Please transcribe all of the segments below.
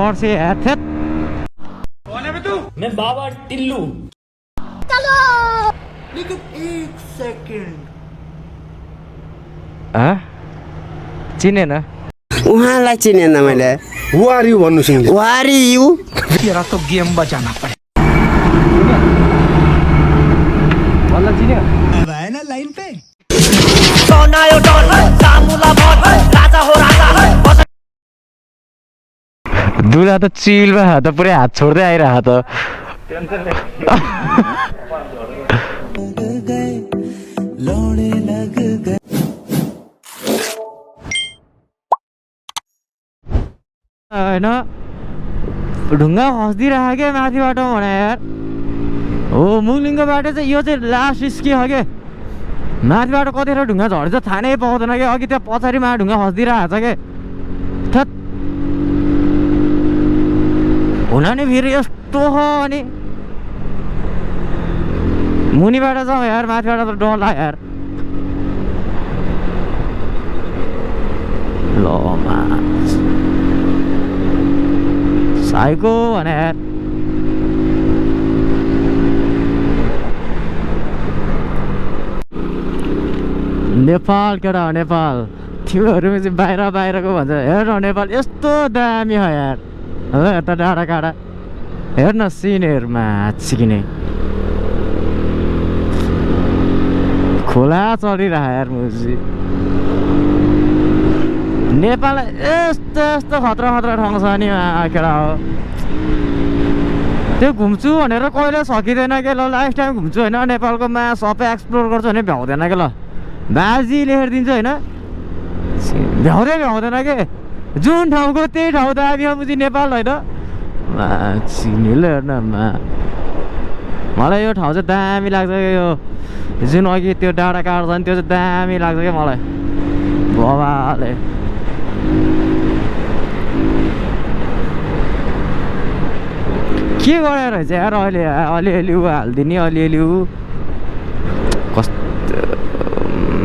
pursue हेथेत मैं बाबा टिल्लू लेकिन एक सेकंड चिनेन उहाँलाई चिनेन मैले Who are you भन्नु सिंहले वारी यु तेरा तो गेम बजाना पड़े बल्ल चिन्यो अब आए ना लाइन पे दुला त चिलमा त पुरै हात छोड्दै आइरह त होइन ढुङ्गा खस्दिरहेको क्या माथिबाट भने यार हो मुङलिङको बाटो चाहिँ यो चाहिँ लास्ट स्की हो क्या माथिबाट कतिवटा ढुङ्गा झर्छ थाहा नै पाउँदैन क्या अघि त्यहाँ पछाडिमा ढुङ्गा खस्दिरहेको छ क्या थत हुन नि फेरि यस्तो हो अनि मुनिबाट जाउँ यार माथिबाट त डर लाग्यो यार ल साइको भने यार नेपाल केटा हो नेपाल तिमीहरू चाहिँ बाहिरको भन्छ हेर न नेपाल यस्तो दामी हो यार यता डाँडा काँडा हेर न सिनहरूमा छिकिने खोला चलिरह यार मुजी नेपाल यस्तो यस्तो खतरा ठाउँ छ नि केटा हो त्यो घुम्छु भनेर कहिले सकिँदैन के ल लास्ट टाइम घुम्छु होइन नेपालको सबै एक्सप्लोर गर्छु भने भ्याउँदैन के ल बाजी लेखेर दिन्छु होइन भ्याउँदैन के जुन ठाउँको त्यही ठाउँ दामी हो मुजी नेपाल होइन चिनिल हेर्न मलाई यो ठाउँ चाहिँ दामी लाग्छ यो जुन अघि त्यो डाँडा काँडा छ नि त्यो चाहिँ दामी लाग्छ क्या मलाई बाबाले के गरेर रहेछ यार अहिले अलिअलि हालिदिने अलिअलि कस्तो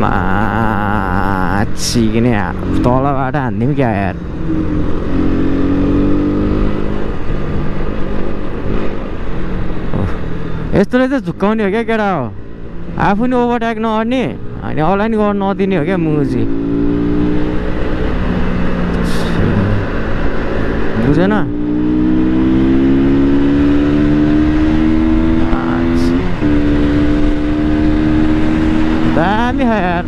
माछिकिने तलबाट हानिदिउँ क्या यार यस्तोले चाहिँ झुक्काउने हो क्या केटा हो आफू नि ओभरटेक नगर्ने अनि अरूलाई नि गर्न नदिने हो क्या मुजी बुझेन दामी है यार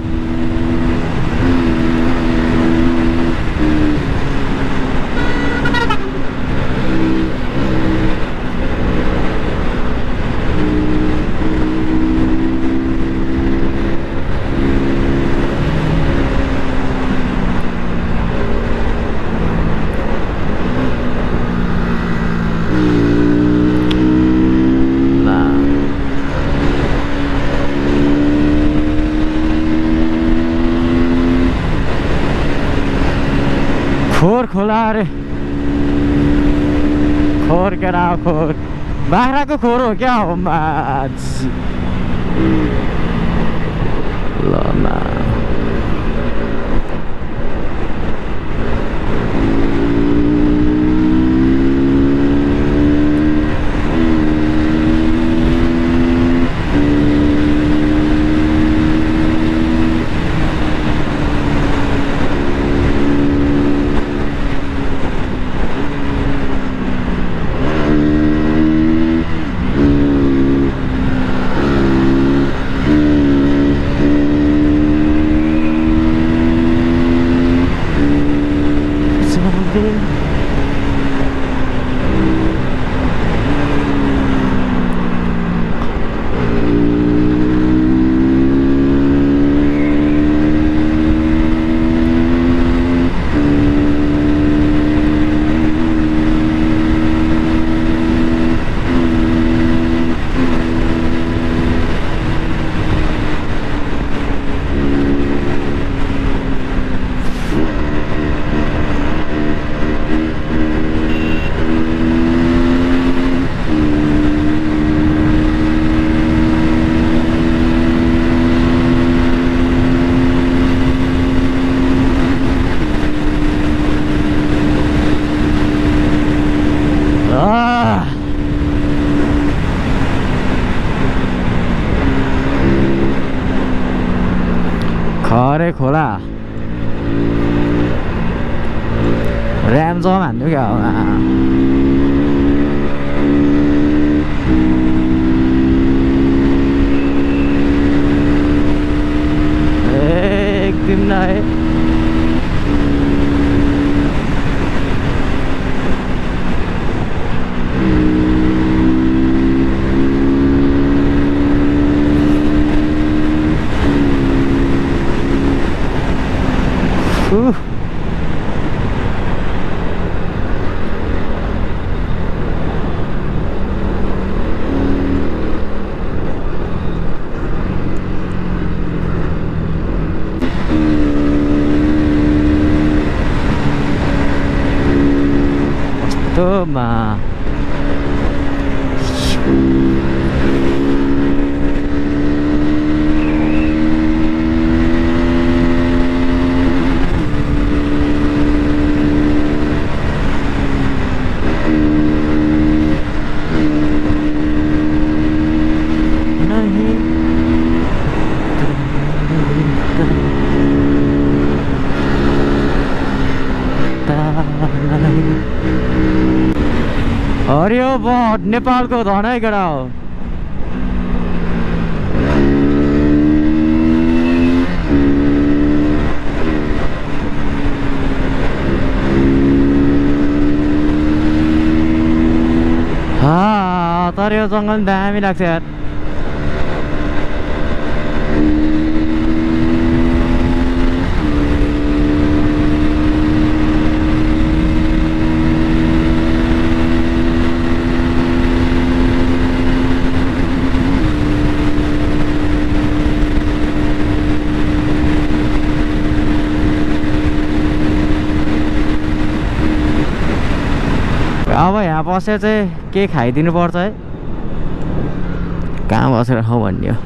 खोर खोला अरे खोर केटा खोर बाख्राको खोर हो क्या हो माछी ल अरे खोला ऱ्याम जम हान्नु क्या एक दिन ना है mà हरियो बहुत नेपालको धनै गडा हो तर यो जङ्गल दामी लाग्छ यार अब यहाँ बसेर चाहिँ के खाइदिनु पर्छ है कहाँ बसेर खाऊ भन्ने हो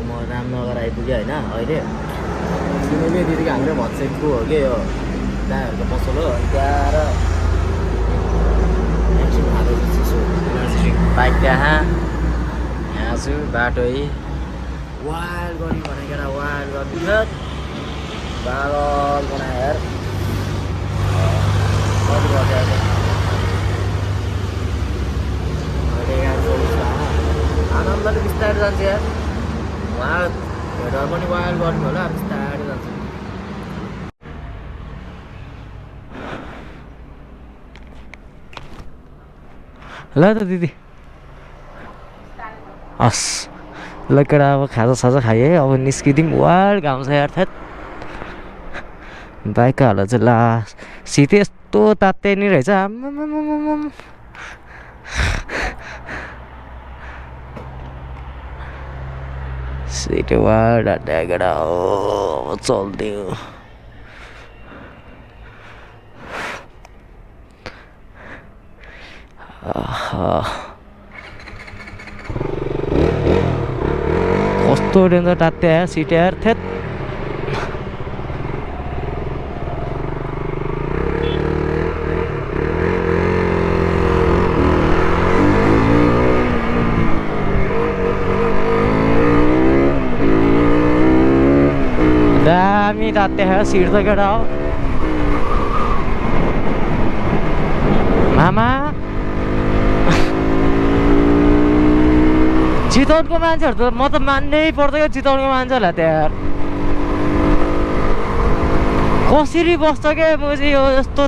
म रामनगर आइपुगेँ होइन अहिले किनकि दिदीको हाम्रो भत्सेकको हो कि यो दाइहरूको पसल हो अनि त्यहाँ एकछिन हालेको चिसो बाइक त्यहाँ यहाँ छु बाटो वाइल्ड गर्ने भनेर वाइल्ड गर्नु बागल बनाएर आनन्दले बिस्तारै जान्छ यार उहाँ भेटर पनि वाइल्ड गर्नु होला बिस्तारै जान्छ ल त दिदी हस् ल केटा अब खाजासाजा खाएँ अब निस्किदिउँ वाइल्ड घाम छ यार थेट बाइकको हालत चाहिँ ला सिट यस्तो तात्ते नि रहेछ आम्मामामामाम सीट वाइड गड़ा हो चलती हूँ कस्तो डेन्जर तात्ते यार सीट यार थेट दामी तात्ते है सीट तो केटा हो मामा चितवनको मान्छेहरू त म त मान्नै पर्दैन चितवनको मान्छेहरूलाई त्यहाँ कसरी बस्छ के म चाहिँ यो यस्तो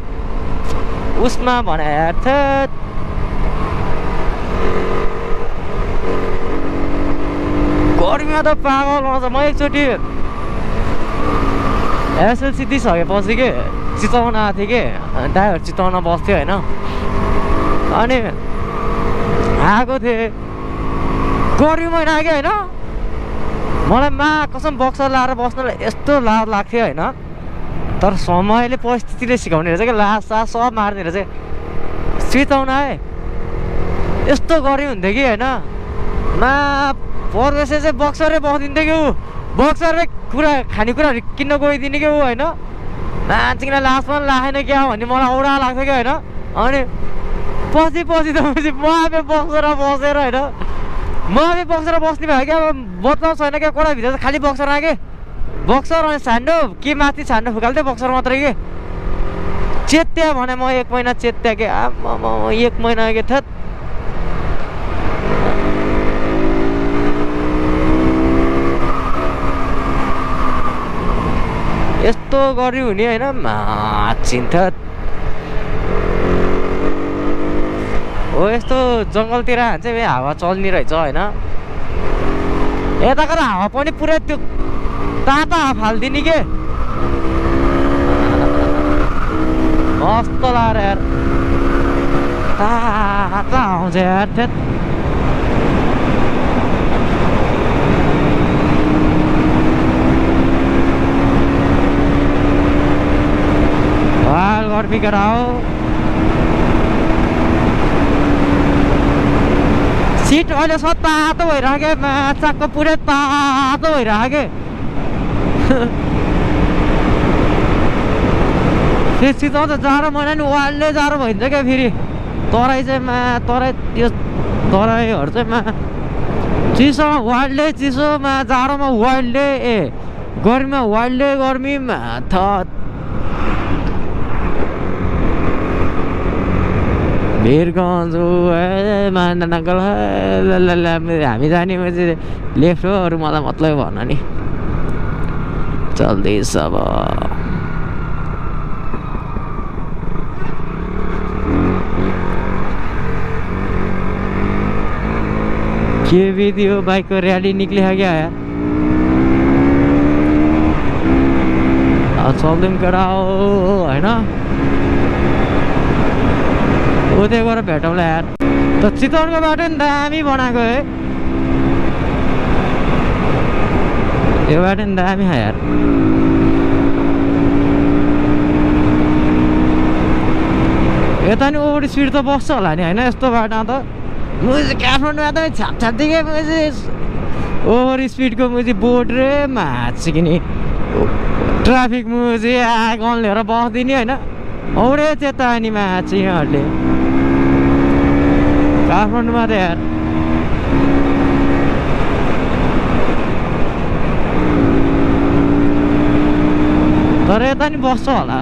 उसमा भने यार थेट गर्मीमा त पागल आउँछ म एकचोटि एसएलसी दिइसकेपछि के चितवन आएको थिएँ कि दाइहरू चितवनमा बस्थ्यो होइन अनि आएको थिएँ गर्मी महिना आयो होइन मलाई कसम बक्सर लाएर बस्नलाई यस्तो लाज लाग्थ्यो होइन तर समयले परिस्थितिले सिकाउने रहेछ क्या लास सास सब मार्ने रहेछ चिताउन आए यस्तो गऱ्यो हुन्थ्यो कि होइन मा परवेशले चाहिँ बक्सरै बसिदिन्थ्यो कि ऊ बक्सरमै खानेकुराहरू किन्न गइदिने कि ऊ होइन मान्छेलाई लासमा लाखेन क्या भन्ने मलाई औडा लाग्छ क्या होइन अनि पछि त म आफै बक्सर बसेर होइन म आफै बक्सर बस्ने भयो क्या बदलाउ छैन क्या कोडाभित्र त खालि बक्सर आएँ बक्सर अनि छान्डो के माथि छान्डो फुकाल्थ्यो बक्सर मात्रै के चेत्या भने म 1 महिना चेत्या के आम्म 1 महिना के थेत यस्तो गर्नु हुने होइन चिन्ता हो यस्तो जङ्गलतिर चाहिँ हावा चल्ने रहेछ होइन यताको त हावा पनि पुरै त्यो ताता फालिदिने के कस्तो लाग्यो यार ताता आउँछ यार थेत गर्मी कराओ सिट अहिले सब तातो भइरहेको माछाको पुरै तातो भइरहेको सिधो त जाडो महिना नि वालले जाडो भइन्छ क्या फेरि तराई चाहिँ तराई यो तराईहरू चाहिँ चिसोमा वाइल्डले चिसोमा जाडोमा वाइल्डले गर्मीमा वाइल्डले गर्मीमा वीरगञ्ज मान्दा नङ्कल हामी जाने लेफ्ट हो अरू मलाई मतलब भन नि चल्दैछ अब के भिडियो बाइकको र्याली निक्लियो क्या यार चल्दैम केटा हो होइन उतै गएर भेटौँला यार त चितवनको बाटो नि दामी बनाएको है यो बाटो नि दामी छ यार यता नि ओभर स्पिड त बस्छ होला नि होइन यस्तो बाटोमा त मुझे काठमाडौँमा त छापछापदेखि मुझे ओभर स्पिडको मुझे बोर्ड रे माछ कि नि ट्राफिक मुझे गन लिएर बस्दिने होइन औडे चेतावनी माछ यहाँहरूले काठमाडौँमा त यार तर यता नि बस्छ होला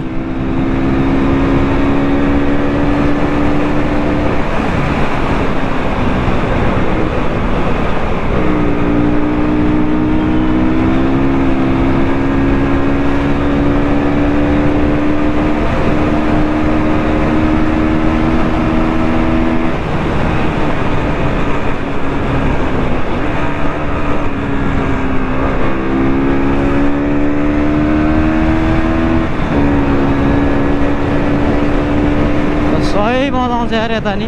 यार यता नि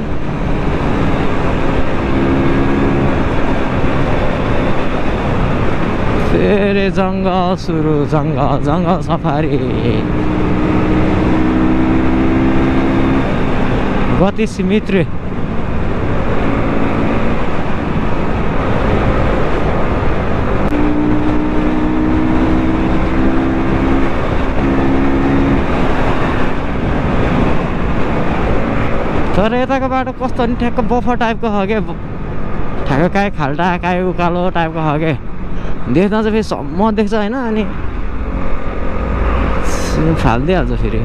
फेरि जङ्गल सुरु जङ्गल सफारी गति सीमित रे तर यताको बाटो कस्तो नि ठ्याक्क बफर टाइपको छ क्या ठ्याक्क काहीँ खाल्टा काहीँ उकालो टाइपको छ क्या देख्दा चाहिँ फेरि सम्म देख्छ होइन अनि फालिदिइहाल्छ फेरि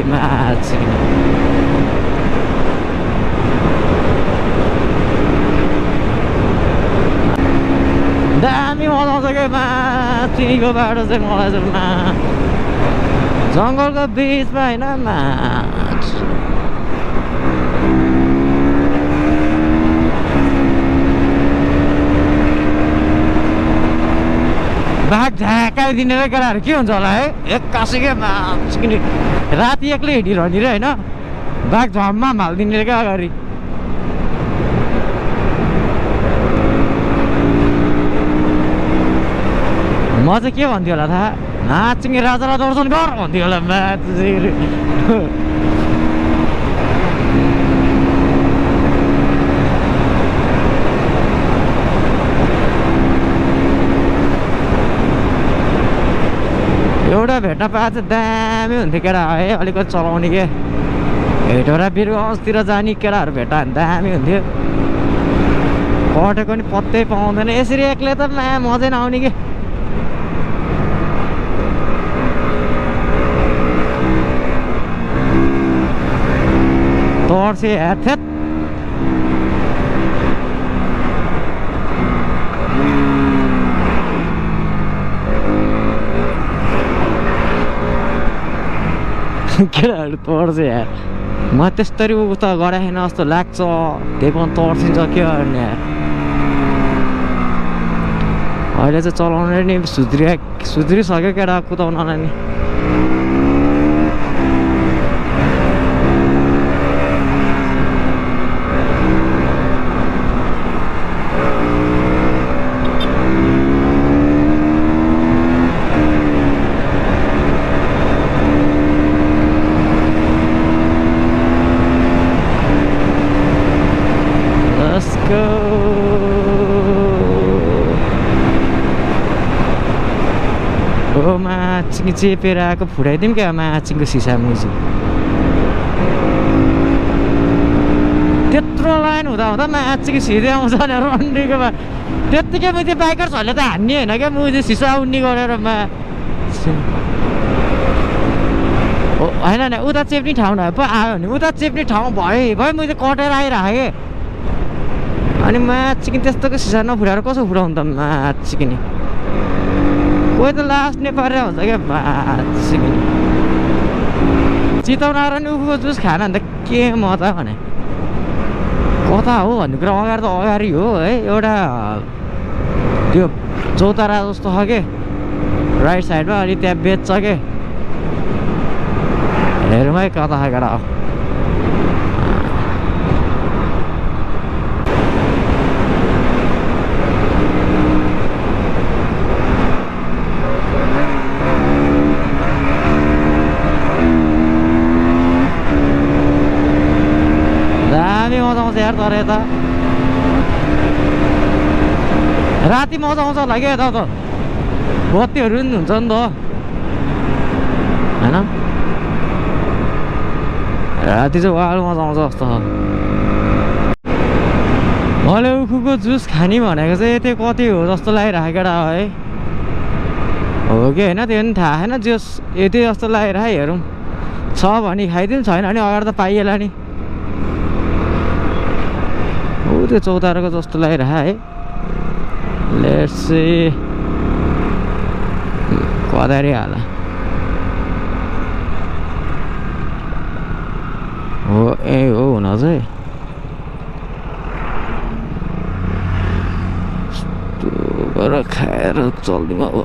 माछ दामी मजा आउँछ क्या माथिको बाटो चाहिँ मलाई चाहिँ जङ्गलको बिचमा होइन माछ बाघ झाकाइदिने र केटाहरू के हुन्छ होला है एक्कासी मान्छे राति एक्लै हिँडिरहने रे होइन बाघ झम्मा हालिदिने रे क्या अगाडि म चाहिँ के भन्थ्यो होला थाहा नाचिङे राजालाई दर्शन गर भन्थ्यो होला एउटा भेट्न पाए चाहिँ दामी हुन्थ्यो केटा है अलिकति चलाउने के हेटौँडा बिरगन्जतिर जाने केटाहरू भेट्टा भने दामी हुन्थ्यो कटेको नि पत्तै पाउँदैन यसरी एक्लै त मजै नआउने के तर्से हेथेत केटाहरू तर्छ यार म त्यस्तरी उता गराएन जस्तो लाग्छ त्यही पनि तर्सिन्छ के गर्ने यार अहिले चाहिँ चलाउनु नि सुध्रिसक्यो केटा कुदाउनलाई नि माचिङ चेपेर आएको फुटाइदिउँ क्या माचिङको सिसा मुजी त्यत्रो लाइन हुँदा हुँदा माचिङ सिधै आउँछ नि रन्डीकोमा त्यत्तिकै मुझे बाइकर्सहरूले त हान्ने होइन क्या मुझे सिसा उन्नी गरेर होइन नि उता चेप्ने ठाउँ नभए पो आयो भने उता चेप्ने ठाउँ भयो मैले कटेर आइरहेको अनि माचिङ त्यस्तोको सिसा नफुटाएर कसो फुटाउनु त माचिङ नि कोही त लास्ट नेपाली हुन्छ क्या माचिङ चिताउन आएर नि उखुको जुस खान भने त के मजा भने कता हो भन्ने कुरा अगाडि त अगाडि हो है एउटा त्यो चौतारा जस्तो छ के राइट साइडमा अनि त्यहाँ बेच्छ के हेरौँ है कता केटा हो मजा आउँछ यार तर यता राति मजा आउँछ होला क्या यता त बत्तीहरू पनि हुन्छ नि त होइन राति चाहिँ वाल मजा आउँछ जस्तो मैले उखुको जुस खाने भनेको चाहिँ यति कति हो जस्तो लागिरहेको केटा है हो कि होइन त्यो पनि थाहा छैन जुस यति जस्तो लागिरहेको हेरौँ छ भने खाइदिउँ छैन भने अगाडि त पाइएला नि त्यो चौताराको जस्तो लागिरह है लेट्स सी कदारी हाला हो ए हो हुन चाहिँ गरेर खाएर चल्दिउँ अब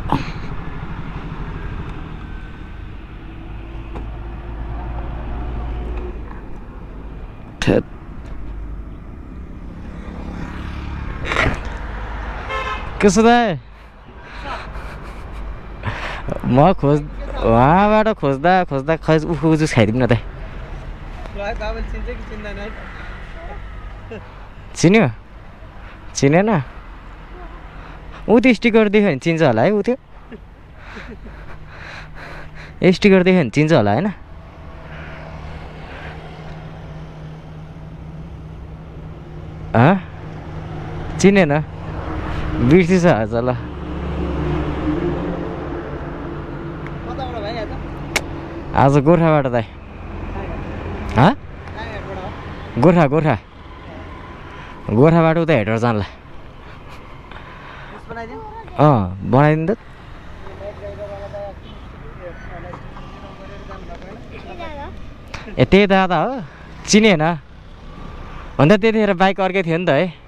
कसो दाइ म वहाँबाट खोज्दा खै उखु जुस खाइदिउँ न त चिन्यो चिनेन ऊ त्यो स्टिकर देख्यो भने चिन्छ होला है ऊ त्यो स्टिकर देख्यो भने चिन्छ होला होइन चिनेन बिर्सिछ आज ल आज गोर्खाबाट दाइ गोर्खाबाट उता हेरेर जान्ला बनाइदिनु त ए त्यही दादा हो चिनेन अन्त त्यतिखेर बाइक अर्कै थियो नि त है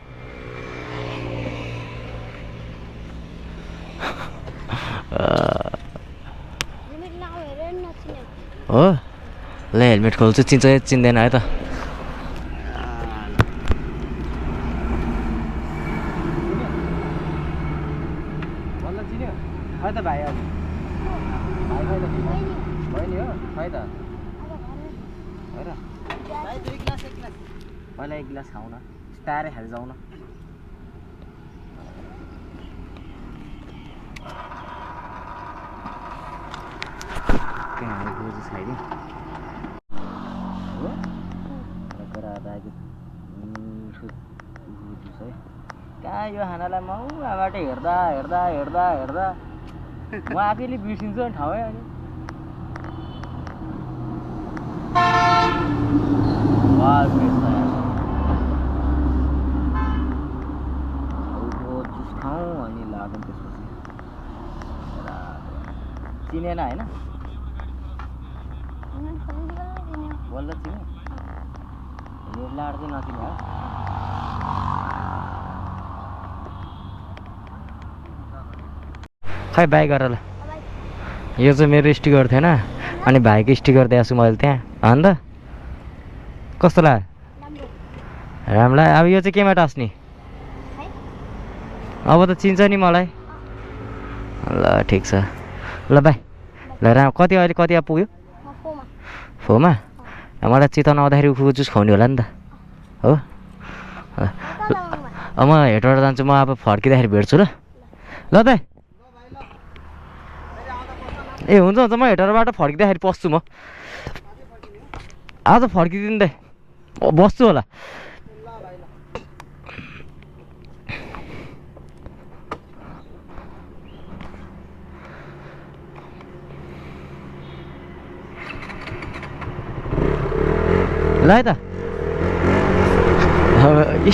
हो ल हेलमेट खोल्छु चिन्छ चिन्दैन है त खै त भाइ आज भाइ खै त बहिनी हो खै त होइन पहिला एक गिलास खाऊ न तारै खाएर जाउँ न त्यहाँ आएको छैन हो कहाँ यो खानालाई मौबाट हेर्दा हेर्दा हेर्दा हेर्दा म आफैले बिर्सिन्छु नि ठाउँै अनि जुस खाउँ अनि लागौँ त्यसपछि चिनेन होइन बल्ल चिने यो लाड चाहिँ नचिने हो खै बाई गर ल यो चाहिँ मेरो स्टिकर थिएन अनि भाइको स्टिकर दिएको छु मैले त्यहाँ होइन त कस्तो लाग्यो राम्रो लाग्यो अब यो चाहिँ केमा टाँस्ने अब त चिन्छ नि मलाई ल ठिक छ ल बाई ल कति अहिले कति अब पुग्यो फोमा मलाई चितवन आउँदाखेरि उखुको जुस खुवाउने होला नि त हो म हेटबाट जान्छु म अब फर्किँदाखेरि भेट्छु ल ल दाइ ए हुन्छ हुन्छ म हेटरबाट फर्किँदाखेरि पस्छु म आज फर्किदिनु दाइ बस्छु होला ल है त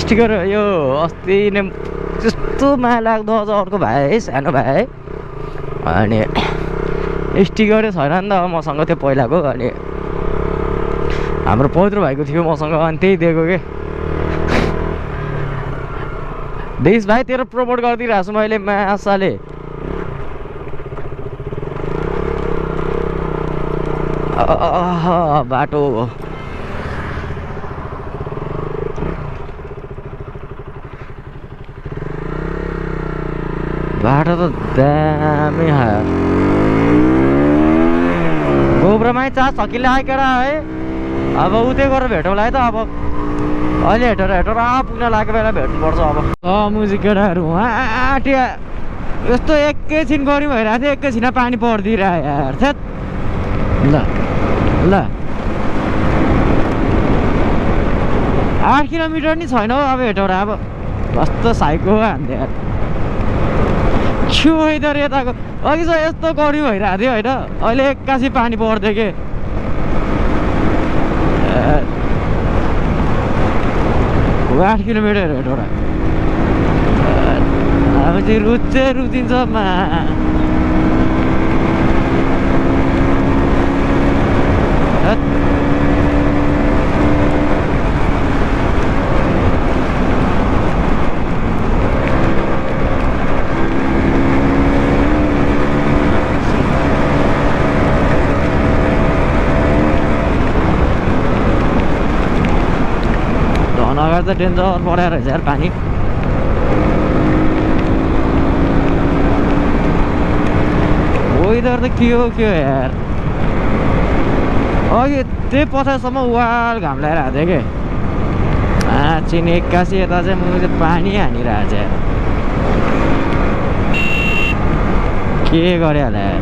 स्टिकर यो अस्ति नै त्यस्तो माया लाग्दो अझ अर्को भाइ है सानो भाइ है अनि स्टिकरै छैन नि त मसँग त्यो पहिलाको अनि हाम्रो पवित्र भाइको थियो मसँग अनि त्यही दिएको के देश भाइ तेरो प्रमोट गरिदिइरहेको छु मैले मासाले बाटो बाटो त दामी खायो गोब्रोमै चार्ज सकिँला केटा है अब उतै गरेर भेटौँला है त अब अहिले हेटेर पुग्न लागेको बेला भेट्नुपर्छ अब मुजिक केटाहरू आँटिया यस्तो एकैछिन गऱ्यौँ भइरहेको थियो एकैछिन पानी परिदिइरह्यो यार थेत ल ल 8 किलोमिटर नि छैन हौ अब हेटौँडा अब कस्तो साइको हान्थ्यो यार छु इधर यताको अघि चाहिँ यस्तो गऱ्यौँ भइरहेको थियो होइन अहिले एक्कासी पानी पर्दै के 8 किलोमिटर हेटौँडा अब चाहिँ रुचिन्छ मा धनगर त डेन्जर परेर रहेछ यार पानी वेदर त के हो यार अघि त्यही पछाडिसम्म वाल घाम लगाइरहेको थियो कि चिनी एक्कासी यता चाहिँ म चाहिँ पानी हानिरहेको छ यार के गऱ्यो होला यार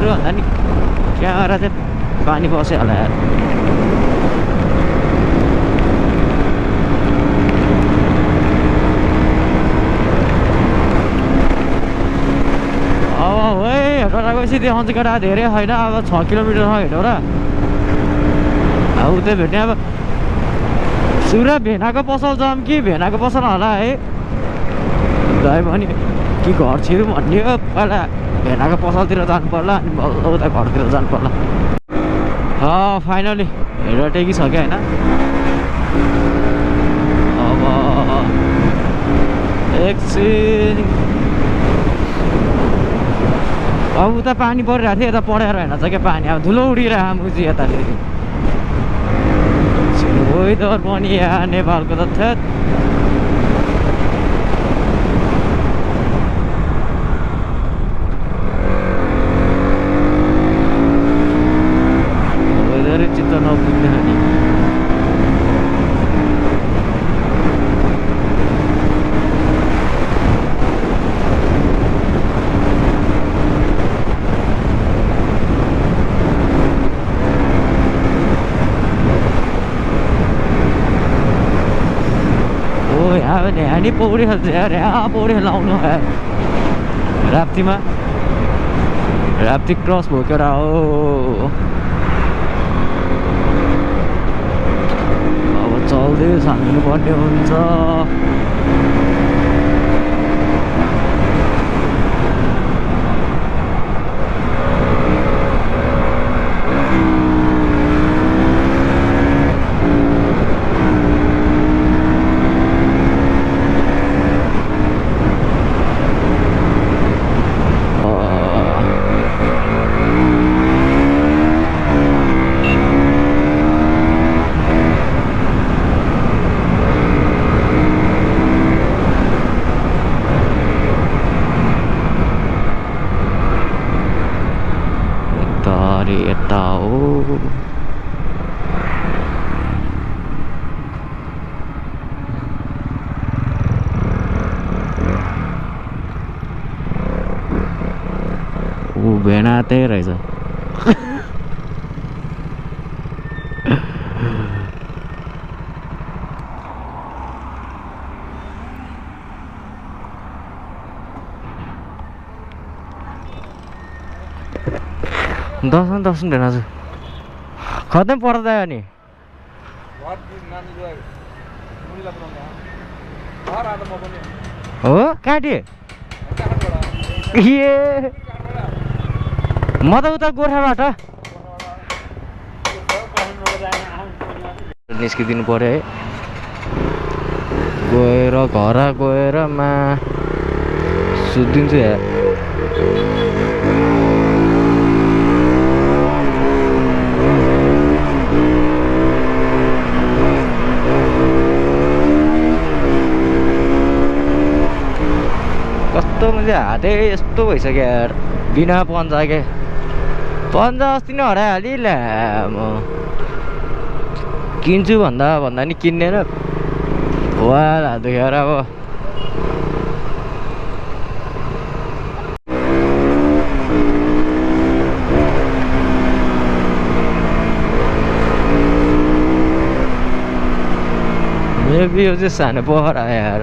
भन्दा नि क्यामेरा चाहिँ पानी पस्यो होला यार अब है हेटौँडा गएपछि देखाउँछ केटा धेरै होइन अब 6 किलोमिटर छ हेटौँडा अब उतै भेट्ने अब पुरा भेनाको पसल जाम कि भेनाको पसल होला है दाइ भने कि घर छिरौँ भन्ने हो पहिला भेनाको पसलतिर जानु पर्ला अनि बल्ल उता घरतिर जानु पर्ला फाइनली हेरेर टेकिसक्यो होइन अब एकछिन अब उता पानी परिरहेको थियो यता पढेर होइन चाहिँ क्या पानी अब धुलो उडिरहेको मुजी यताले वेदर पनि यहाँ नेपालको त थेत वेदरै चित्त नबुझ्ने नि यहाँ नि पौडी खेल्छ यार यहाँ पौडी खेलाउनु है राप्तीमा राप्ती क्रस भयो केटा हो अब चल्दै साम्नु पर्ने हुन्छ यता हो भेना त्यही रहेछ दर्शन भेना छु खत्तम पर्दा नि हो काटे ए म त उता गोर्खाबाट निस्किदिनु पर्यो है गएर घर गएर सुत्दिन्छु यार कस्तो मैले हातै यस्तो भइसक्यो यार बिना पन्जा के पन्जा अस्ति नै हराइहालेँ ल्या म किन्छु भन्दा नि किन्नेन वाल हात दुखेर अब मेबी यो चाहिँ सानो पोखरा यार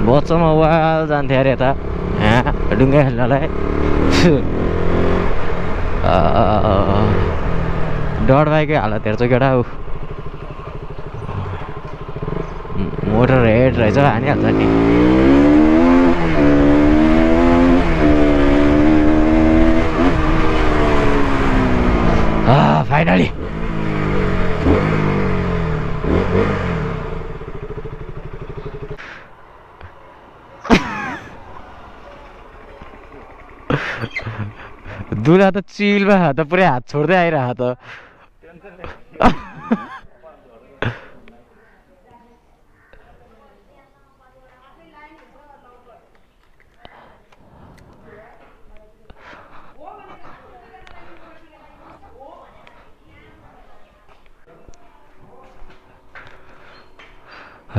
बच्चामा वाल जान्थ्यो अरे यता यहाँ ढुङ्गा खेल्नलाई डर बाइकै हालत हेर्छ केटा ऊ मोटर हेड रहेछ हानिहाल्छ नि फाइनली दुला त चिलमा त पुरै हात छोड्दै आइरह त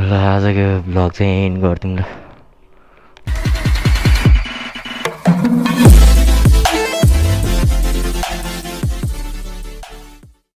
ल आजको भ्लग चाहिँ एन्ड गरिदिउँ ल